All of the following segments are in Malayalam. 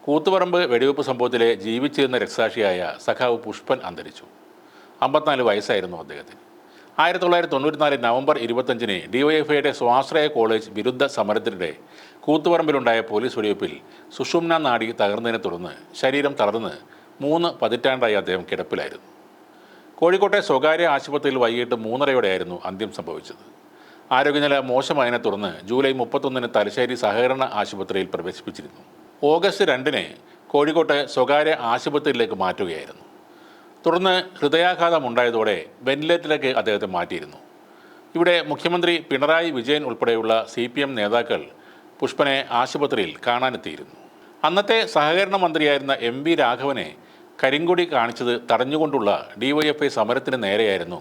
കൂത്തുപറമ്പ് വെടിവെപ്പ് സംഭവത്തിലെ ജീവിച്ചിരുന്ന രക്തസാക്ഷിയായ സഖാവ് പുഷ്പൻ അന്തരിച്ചു. 54 വയസ്സായിരുന്നു അദ്ദേഹത്തിന്. 1994 നവംബർ 25-ന് ഡിവൈഎഫ്ഐയുടെ സ്വാശ്രയ കോളേജ് വിരുദ്ധ സമരത്തിനിടെ കൂത്തുപറമ്പിലുണ്ടായ പോലീസ് വെടിവെപ്പിൽ സുഷുമ്ന നാഡി തകർന്നതിനെ തുടർന്ന് ശരീരം തളർന്ന് 3 പതിറ്റാണ്ടായി അദ്ദേഹം കിടപ്പിലായിരുന്നു. കോഴിക്കോട്ടെ സ്വകാര്യ ആശുപത്രിയിൽ വൈകിട്ട് 3:30-യോടെയായിരുന്നു അന്ത്യം സംഭവിച്ചത്. ആരോഗ്യനില മോശമായതിനെ തുടർന്ന് ജൂലൈ 31-ന് തലശ്ശേരി സഹകരണ ആശുപത്രിയിൽ പ്രവേശിപ്പിച്ചിരുന്നു. ഓഗസ്റ്റ് 2-ന് കോഴിക്കോട്ടെ സ്വകാര്യ ആശുപത്രിയിലേക്ക് മാറ്റുകയായിരുന്നു. തുടർന്ന് ഹൃദയാഘാതമുണ്ടായതോടെ വെന്റിലേറ്ററിലേക്ക് അദ്ദേഹത്തെ മാറ്റിയിരുന്നു. ഇവിടെ മുഖ്യമന്ത്രി പിണറായി വിജയൻ ഉൾപ്പെടെയുള്ള CPM നേതാക്കൾ പുഷ്പനെ ആശുപത്രിയിൽ കാണാനെത്തിയിരുന്നു. അന്നത്തെ സഹകരണ മന്ത്രിയായിരുന്ന MV രാഘവനെ കരിങ്കൊടി കാണിച്ചത് തടഞ്ഞുകൊണ്ടുള്ള DYFI സമരത്തിന് നേരെയായിരുന്നു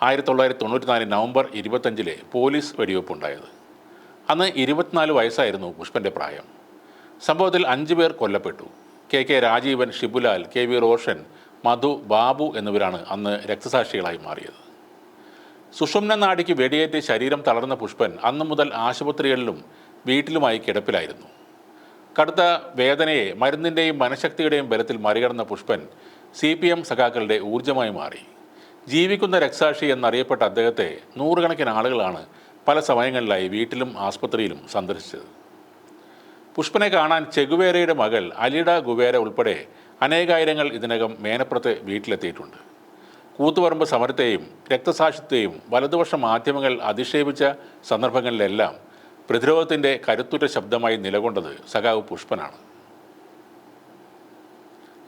1994 നവംബർ 25-ലെ പോലീസ് വെടിവെപ്പുണ്ടായത്. അന്ന് 24 വയസ്സായിരുന്നു പുഷ്പൻ്റെ പ്രായം. സംഭവത്തിൽ 5 പേർ കൊല്ലപ്പെട്ടു. KK രാജീവൻ, ഷിബുലാൽ, KV റോഷൻ, മധു, ബാബു എന്നിവരാണ് അന്ന് രക്തസാക്ഷികളായി മാറിയത്. സുഷുമ്ന നാഡിക്ക് വെടിയേറ്റ് ശരീരം തളർന്ന പുഷ്പൻ അന്നു മുതൽ ആശുപത്രികളിലും വീട്ടിലുമായി കിടപ്പിലായിരുന്നു. കടുത്ത വേദനയെ മരുന്നിൻ്റെയും മനഃശക്തിയുടെയും ബലത്തിൽ മറികടന്ന പുഷ്പൻ CPM സഖാക്കളുടെ ഊർജ്ജമായി മാറി. ജീവിക്കുന്ന രക്തസാക്ഷി എന്നറിയപ്പെട്ട അദ്ദേഹത്തെ നൂറുകണക്കിന് ആളുകളാണ് പല സമയങ്ങളിലായി വീട്ടിലും ആസ്പത്രിയിലും സന്ദർശിച്ചത്. പുഷ്പനെ കാണാൻ ചെഗുവേരയുടെ മകൾ അലിഡ ഗുവേര ഉൾപ്പെടെ അനേകായിരങ്ങൾ ഇതിനകം മേനപ്പുറത്ത് വീട്ടിലെത്തിയിട്ടുണ്ട്. കൂത്തുപറമ്പ് സമരത്തെയും രക്തസാക്ഷിത്വത്തെയും വലതുപക്ഷ മാധ്യമങ്ങൾ അധിക്ഷേപിച്ച സന്ദർഭങ്ങളിലെല്ലാം പ്രതിരോധത്തിൻ്റെ കരുത്തുറ്റ ശബ്ദമായി നിലകൊണ്ടത് സഖാവ് പുഷ്പനാണ്.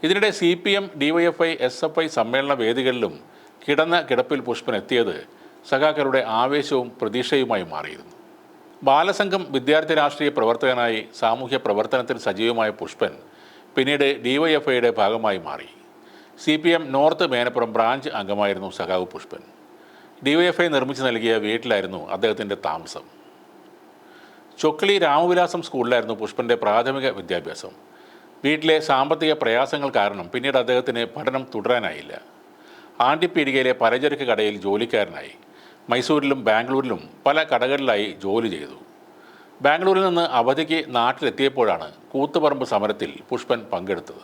ഇതിനിടെ CPM, DYFI, SFI സമ്മേളന വേദികളിലും കിടന്ന കിടപ്പിൽ പുഷ്പൻ എത്തിയത് സഖാക്കളുടെ ആവേശവും പ്രതീക്ഷയുമായി മാറിയിരുന്നു. ബാലസംഘം വിദ്യാർത്ഥി രാഷ്ട്രീയ പ്രവർത്തകനായി സാമൂഹ്യ പ്രവർത്തനത്തിൽ സജീവമായ പുഷ്പൻ പിന്നീട് DYFIയുടെ ഭാഗമായി മാറി. CPM നോർത്ത് മേനപ്പുറം ബ്രാഞ്ച് അംഗമായിരുന്നു സഖാവ് പുഷ്പൻ. DYFI നിർമ്മിച്ചു നൽകിയ വീട്ടിലായിരുന്നു അദ്ദേഹത്തിൻ്റെ താമസം. ചൊക്ലി രാമവിലാസം സ്കൂളിലായിരുന്നു പുഷ്പൻ്റെ പ്രാഥമിക വിദ്യാഭ്യാസം. വീട്ടിലെ സാമ്പത്തിക പ്രയാസങ്ങൾ കാരണം പിന്നീട് അദ്ദേഹത്തിന് പഠനം തുടരാനായില്ല. ആണ്ടിപ്പീടികയിലെ പലചരക്ക് കടയിൽ ജോലിക്കാരനായി. മൈസൂരിലും ബാംഗ്ലൂരിലും പല കടകളിലായി ജോലി ചെയ്തു. ബാംഗ്ലൂരിൽ നിന്ന് അവധിക്ക് നാട്ടിലെത്തിയപ്പോഴാണ് കൂത്തുപറമ്പ് സമരത്തിൽ പുഷ്പൻ പങ്കെടുത്തത്.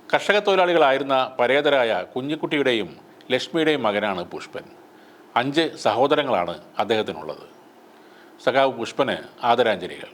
കർഷക തൊഴിലാളികളായിരുന്ന പരേതരായ കുഞ്ഞിക്കുട്ടിയുടെയും ലക്ഷ്മിയുടെയും മകനാണ് പുഷ്പൻ. 5 സഹോദരങ്ങളാണ് അദ്ദേഹത്തിനുള്ളത്. സഖാവ് പുഷ്പന് ആദരാഞ്ജലികൾ.